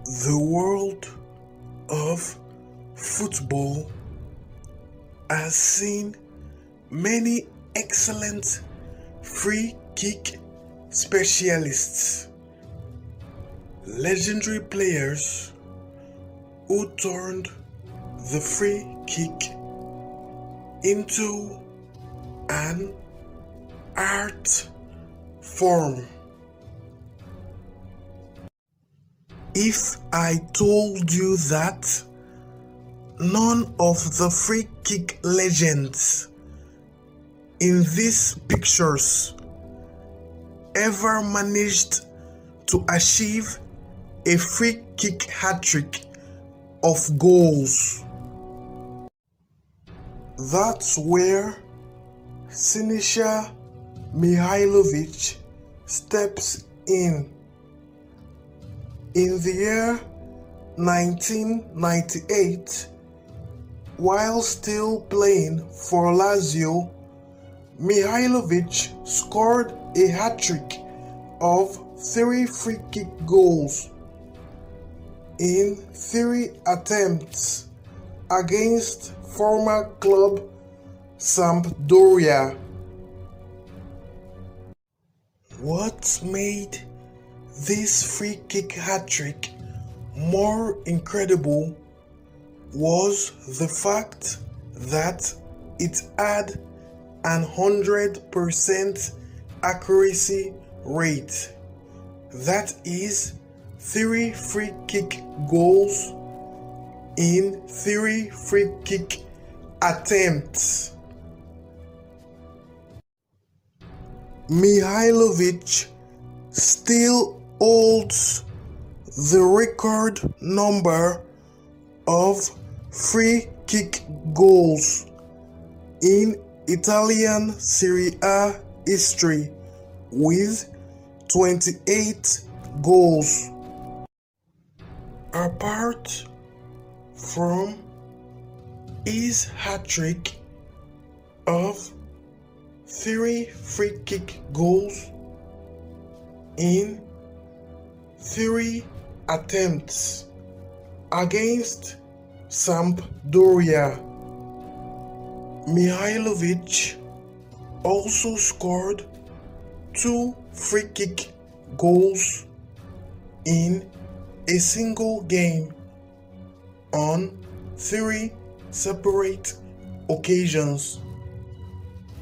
The world of football has seen many excellent free kick specialists, legendary players who turned the free kick into an art form. If I told you that none of the free kick legends in these pictures ever managed to achieve a free kick hat-trick of goals, that's where Sinisa Mihaljovic steps in. In the year 1998, while still playing for Lazio, Mihaljovic scored a hat-trick of 3 free kick goals in 3 attempts against former club Sampdoria. What made this free kick hat-trick more incredible was the fact that it had an 100% accuracy rate. That is 3 free kick goals in 3 free kick attempts. Mihaljovic still holds the record number of free kick goals in Italian Serie A history with 28 goals. Apart from his hat-trick of 3 free kick goals in 3 attempts against Sampdoria, Mihaljovic also scored 2 free kick goals in a single game on 3 separate occasions.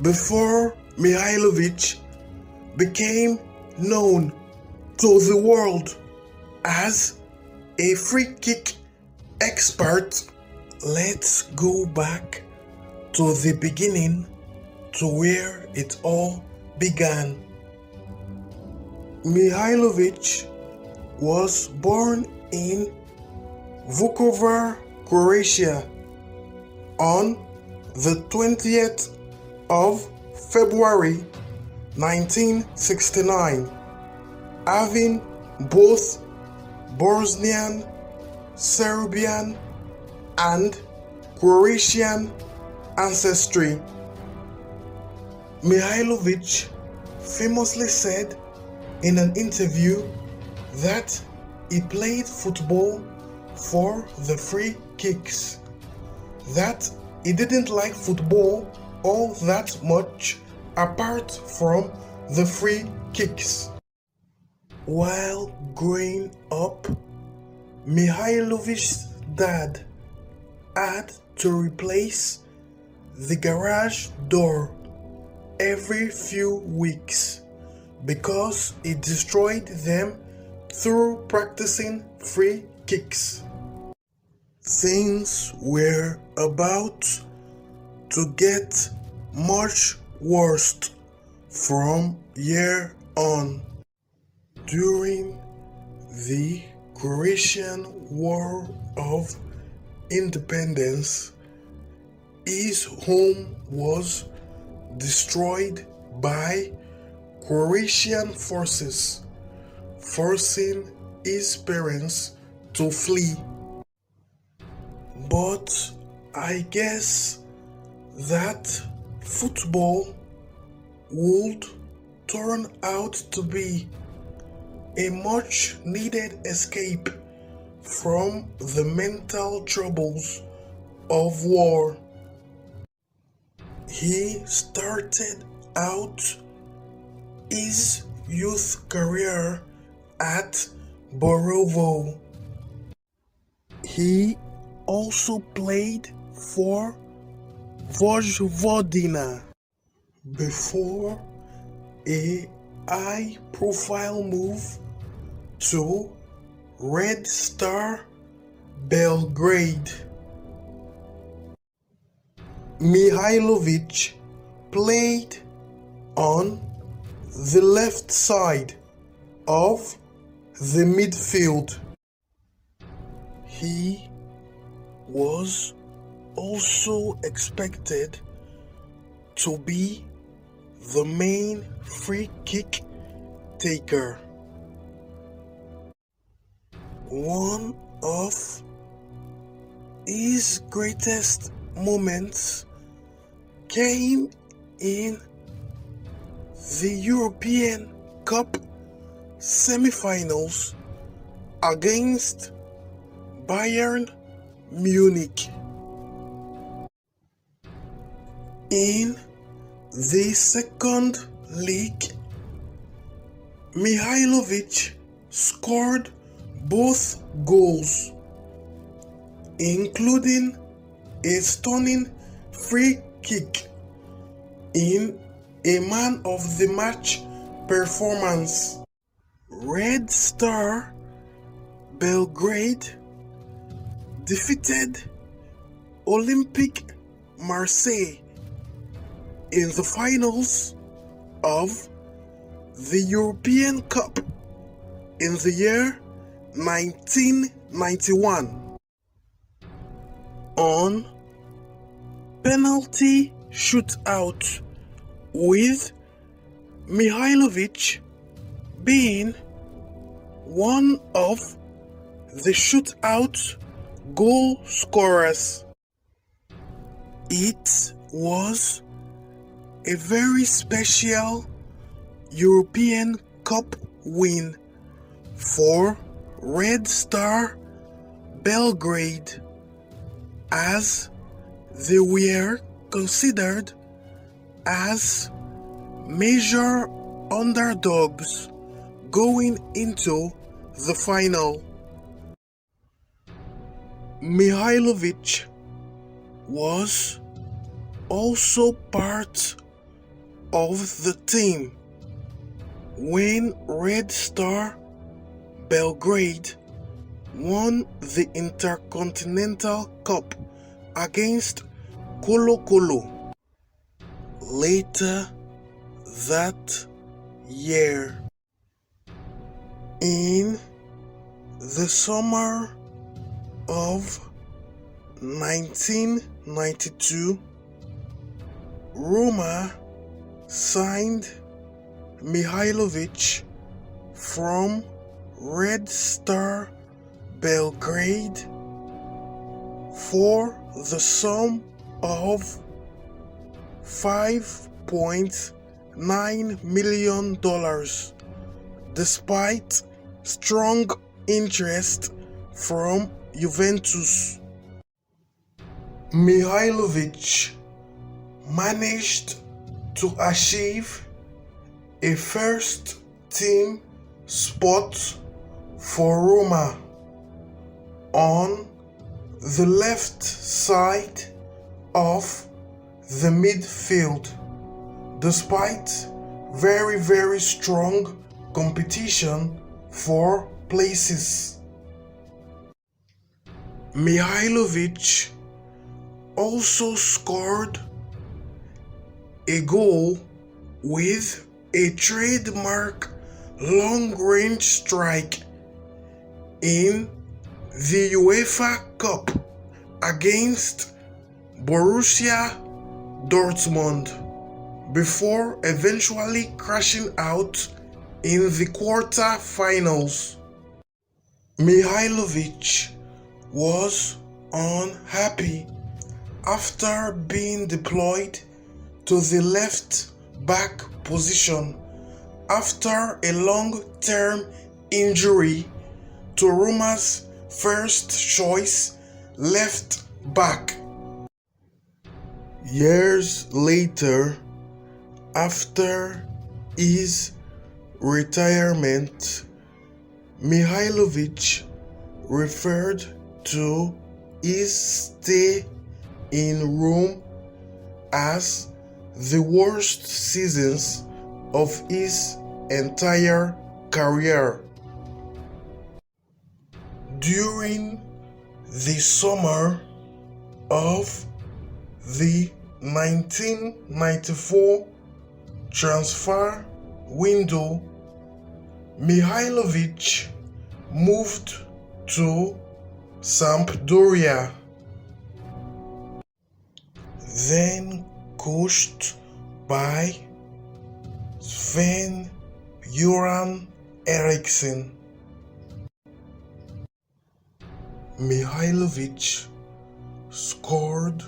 Before Mihaljovic became known to the world as a free kick expert, let's go back to the beginning, to where it all began. Mihaljovic was born in Vukovar, Croatia on the 20th of February 1969, having both Bosnian, Serbian, and Croatian ancestry. Mihaljovic famously said in an interview that he played football for the free kicks, that he didn't like football all that much apart from the free kicks. While growing up, Mihaljovic's dad had to replace the garage door every few weeks because he destroyed them through practicing free kicks. Things were about to get much worse from here on. During the Croatian War of Independence, his home was destroyed by Croatian forces, forcing his parents to flee. But I guess that football would turn out to be a much needed escape from the mental troubles of war. He started out his youth career at Borovo. He also played for Vojvodina before a high-profile move to Red Star Belgrade. Mihaljovic played on the left side of the midfield. He was also expected to be the main free kick taker. One of his greatest moments came in the European Cup semi-finals against Bayern Munich. In the second leg, Mihaljovic scored both goals, including a stunning free kick in a man of the match performance. Red Star Belgrade defeated Olympique Marseille in the finals of the European Cup in the year 1991 on penalty shootout, with Mihaljovic being one of the shootout goal scorers. It was a very special European Cup win for Red Star Belgrade, as they were considered as major underdogs going into the final. Mihaljovic was also part of the team when Red Star Belgrade won the Intercontinental Cup against Colo-Colo later that year. In the summer of 1992, Roma signed Mihaljovic from Red Star Belgrade for the sum of $5.9 million, despite strong interest from Juventus. Mihaljovic managed to achieve a first team spot for Roma on the left side of the midfield, despite very strong competition for places. Mihaljovic also scored a goal with a trademark long-range strike in the UEFA Cup against Borussia Dortmund, before eventually crashing out in the quarter-finals. Mihaljovic was unhappy after being deployed to the left back position after a long-term injury to Roma's first choice left back. Years later, after his retirement, Mihaljovic referred to his stay in Rome as the worst seasons of his entire career. During the summer of the 1994 transfer window, Mihaljovic moved to Sampdoria, then coached by Sven-Göran Eriksson. Mihaljovic scored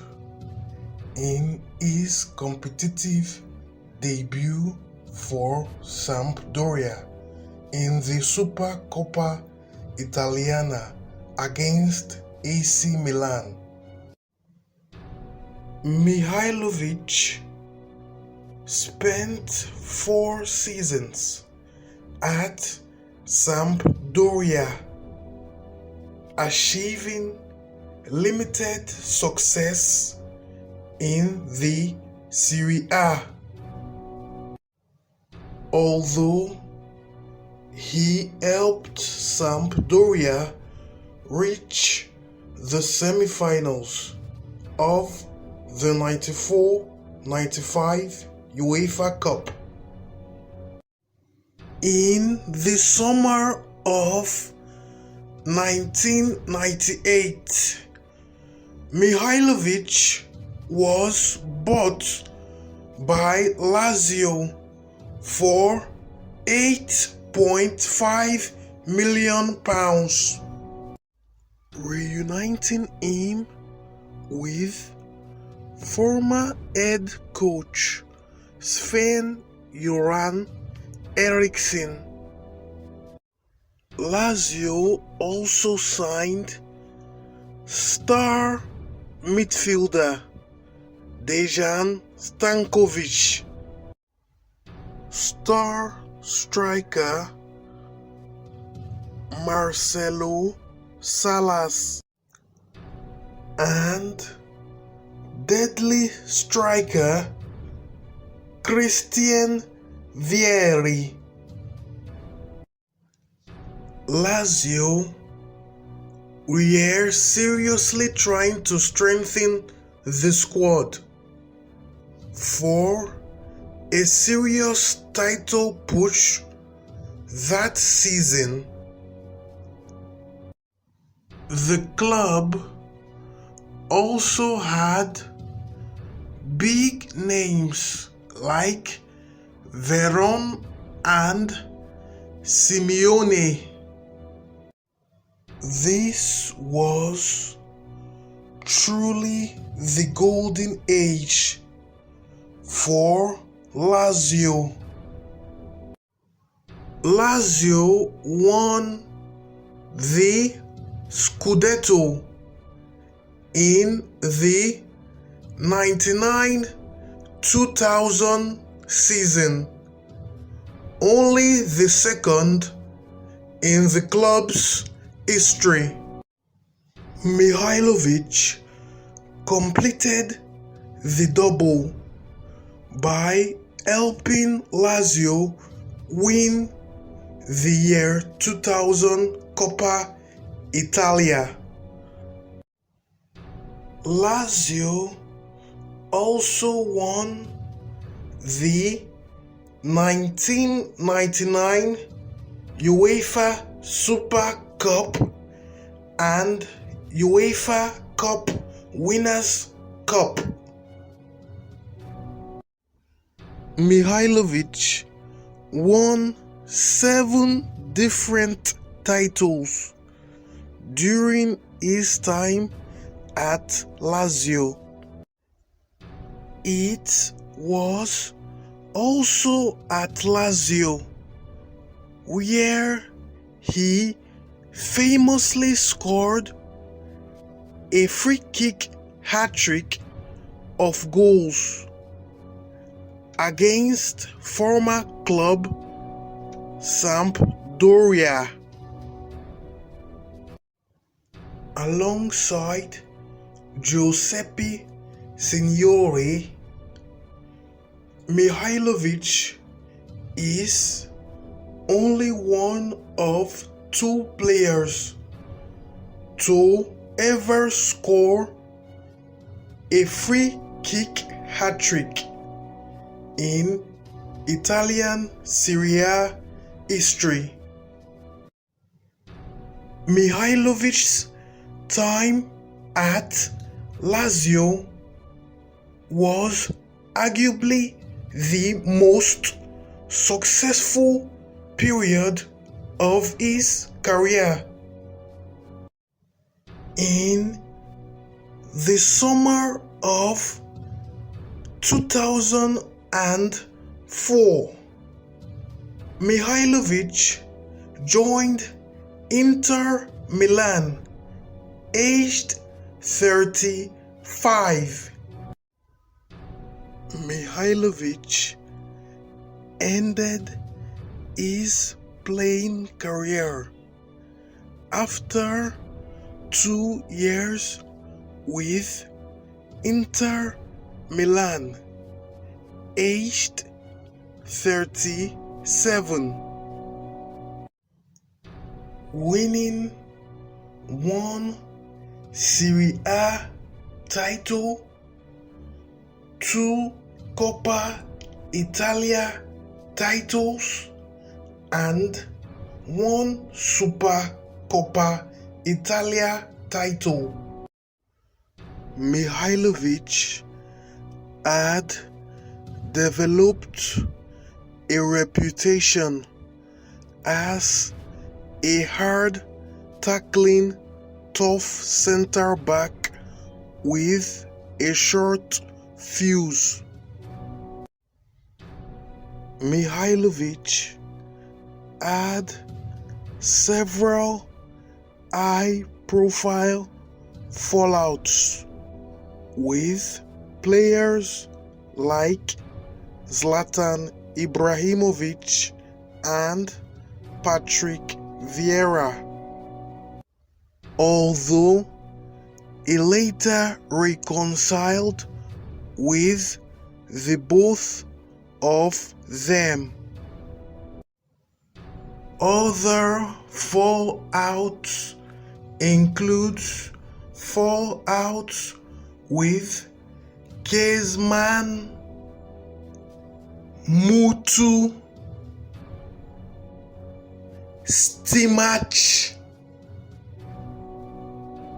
in his competitive debut for Sampdoria in the Supercoppa Italiana against AC Milan. Mihaljovic spent 4 seasons at Sampdoria, achieving limited success in the Serie A. Although he helped Sampdoria reach the semi-finals of the 94-95 UEFA Cup. In the summer of 1998, Mihaljovic was bought by Lazio for £8.5 million, reuniting him with former head coach Sven-Göran Eriksson. Lazio also signed star midfielder Dejan Stankovic, star striker Marcelo Salas, and deadly striker Christian Vieri. Lazio were seriously trying to strengthen the squad for a serious title push that season. The club also had big names like Veron and Simeone. This was truly the golden age for Lazio. Lazio won the Scudetto in the 99-2000 season, only the second in the club's history. Mihaljovic completed the double by helping Lazio win the year 2000 Coppa Italia. Lazio also won the 1999 UEFA Super Cup and UEFA Cup Winners' Cup. Mihaljovic won 7 different titles during his time at Lazio. It was also at Lazio where he famously scored a free kick hat-trick of goals against former club Sampdoria. Alongside Giuseppe Signori, Mihaljovic is only one of two players to ever score a free kick hat-trick in Italian Serie A history. Mihajlovic's time at Lazio was arguably the most successful period of his career. In the summer of 2004, Mihajlovic joined Inter Milan, aged 35. Mihajlovic ended his playing career after 2 years with Inter Milan, aged 37, winning one Serie A title, 2 Coppa Italia titles, and 1 Super Coppa Italia title. Mihajlovic had developed a reputation as a hard-tackling, tough centre-back with a short fuse. Mihajlovic had several high-profile fallouts with players like Zlatan Ibrahimovic and Patrick Vieira. Although he later reconciled with the both of them. Other fallouts includes fallouts with Kezman, Mutu, Stimac,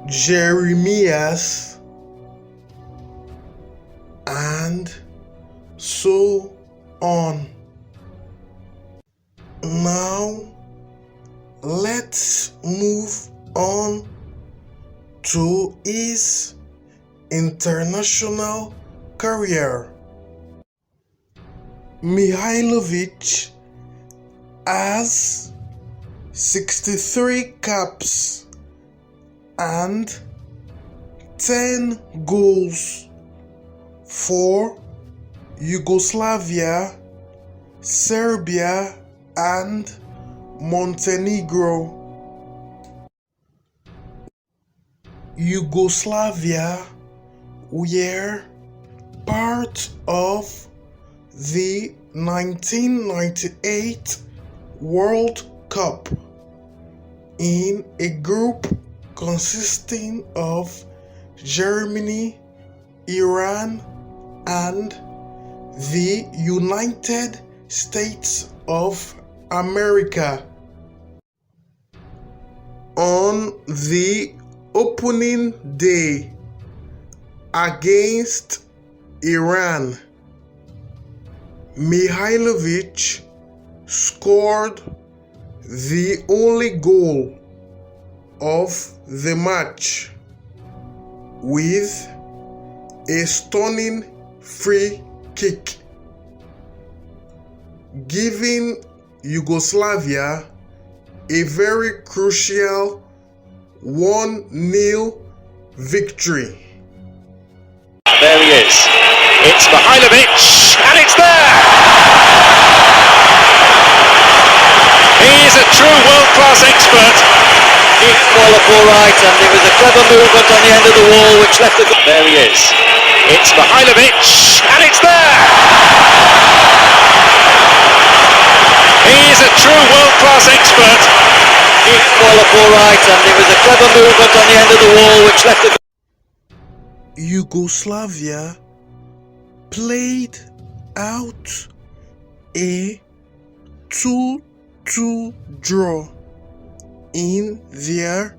Jeremias, and so on. Now let's move on to his international career. Mihajlovic has 63 caps and 10 goals for Yugoslavia, Serbia, and Montenegro. Yugoslavia were part of the 1998 World Cup in a group consisting of Germany, Iran, and the United States of America. On the opening day against Iran, Mihajlovic scored the only goal of the match with a stunning free kick, giving Yugoslavia a very crucial 1-0 victory. There he is. It's Mihaljovic, and it's there! He is a true world-class expert. Deep wallop all right, and it was a clever movement on the end of the wall which left the... There he is. It's Mihaljovic, and it's there! He is a true world-class expert. Deep wallop all right, and it was a clever movement on the end of the wall which left the... Yugoslavia played out a 2-2 draw in their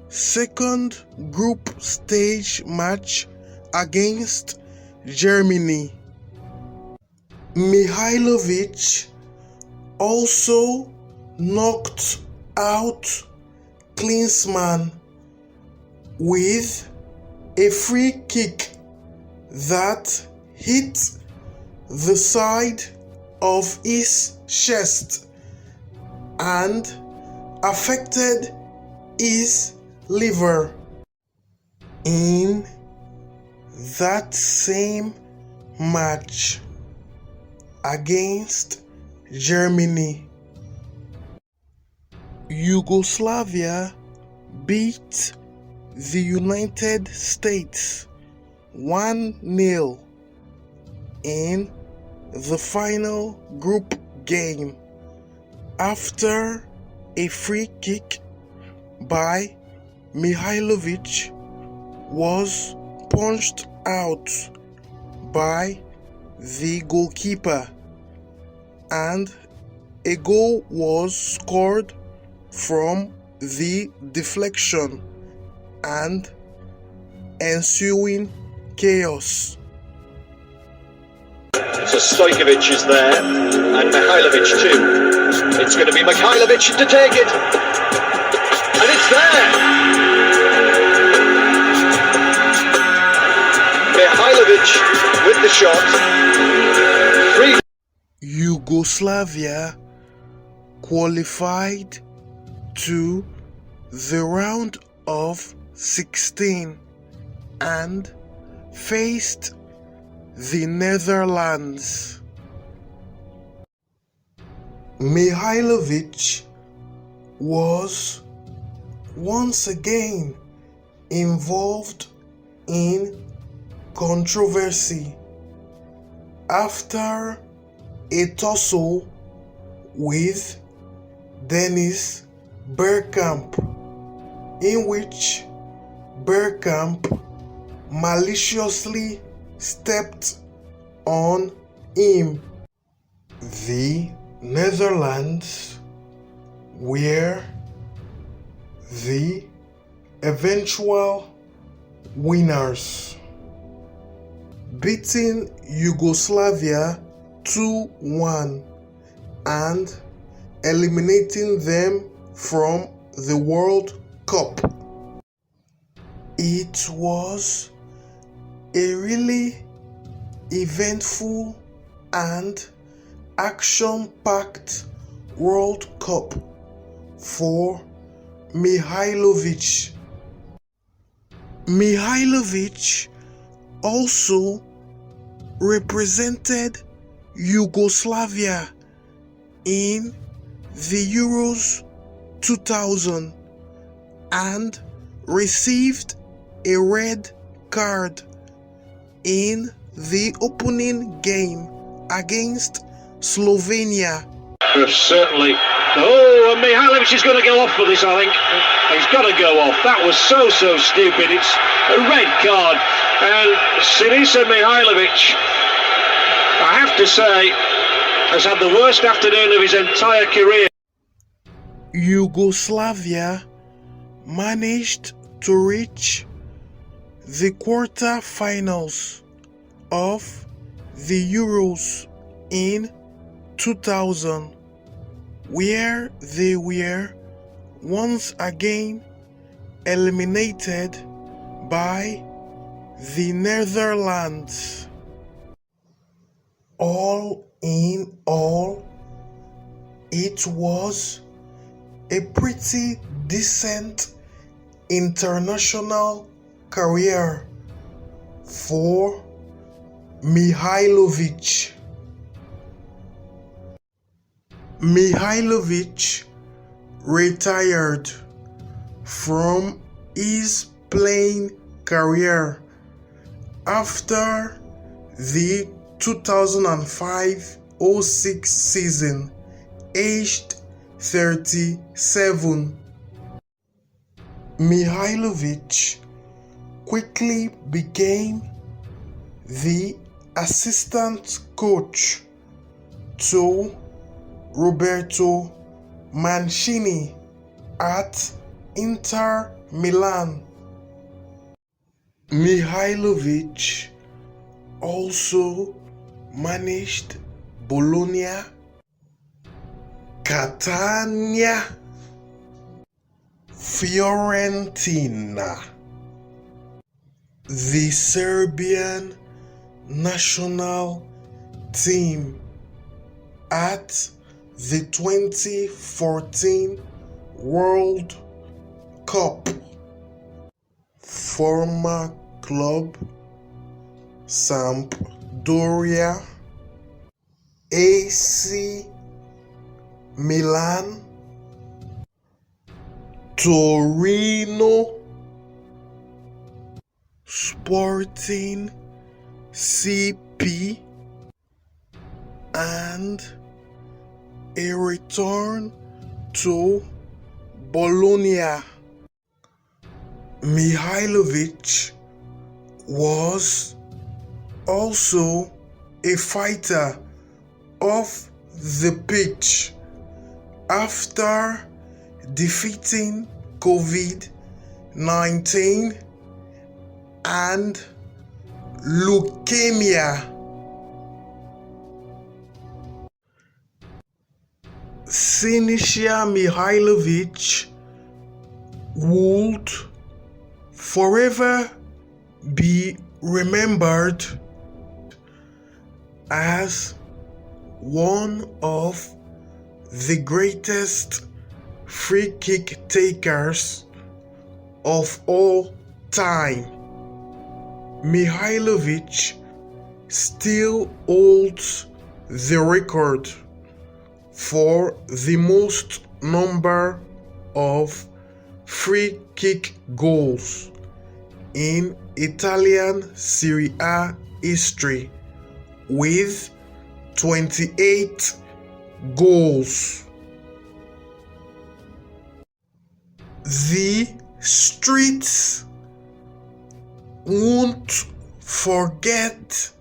second group stage match against Germany. Mihaljovic also knocked out Klinsmann with a free kick that hit the side of his chest and affected his liver. In that same match against Germany, Yugoslavia beat the United States 1-0 in the final group game after a free kick by Mihaljovic was punched out by the goalkeeper, and a goal was scored from the deflection and ensuing chaos. So Stojkovic is there, and Mihaljovic too. It's going to be Mihaljovic to take it, and it's there! Mihaljovic with the shot. Yugoslavia qualified to the round of 16 and faced the Netherlands. Mihaljovic was once again involved in controversy after a tussle with Dennis Bergkamp, in which Bergkamp maliciously stepped on him. The Netherlands were the eventual winners, beating Yugoslavia 2-1 and eliminating them from the World Cup. It was a really eventful and action-packed World Cup for Mihaljovic. Mihaljovic also represented Yugoslavia in the Euros 2000 and received a red card in the opening game against Slovenia. Certainly. Oh, and Mihaljovic is going to go off for this, I think. He's got to go off. That was so stupid. It's a red card. And Sinisa Mihaljovic, I have to say, has had the worst afternoon of his entire career. Yugoslavia managed to reach the quarter-finals of the Euros in 2000, where they were once again eliminated by the Netherlands. All in all, it was a pretty decent international career for Mihaljovic. Mihaljovic retired from his playing career after the 2005-06 season, aged 37. Mihaljovic quickly became the assistant coach to Roberto Mancini at Inter Milan. Mihaljovic also managed Bologna, Catania, Fiorentina, the Serbian national team at the 2014 World Cup, former club Sampdoria, AC Milan, Torino, Sporting CP, and a return to Bologna. Mihaljovic was also a fighter off the pitch after defeating COVID-19 and leukemia. Sinisa Mihaljovic would forever be remembered as one of the greatest free kick takers of all time. Mihaljovic still holds the record for the most number of free kick goals in Italian Serie A history with 28 goals. The streets won't forget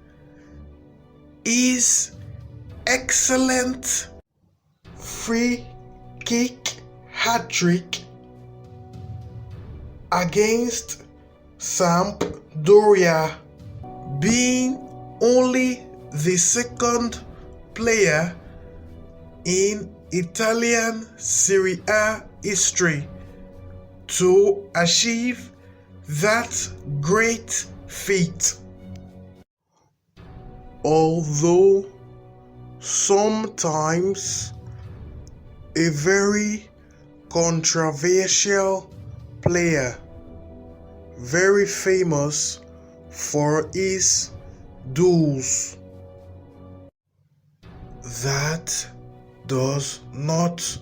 his excellent free kick hat-trick against Sampdoria, being only the second player in Italian Serie A history to achieve that great feat. Although sometimes a very controversial player, very famous for his duels, that does not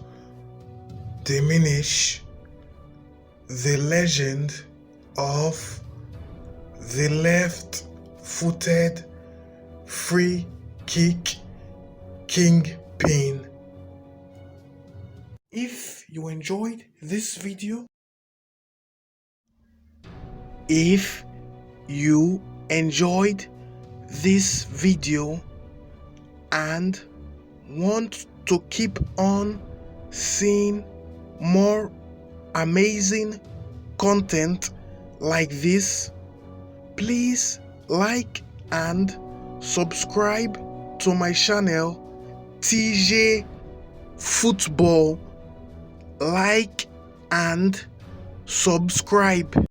diminish the legend of the left-footed free kick kingpin. If you enjoyed this video, and want to keep on seeing more amazing content like this, please like and subscribe to my channel TJ Football. Like and subscribe.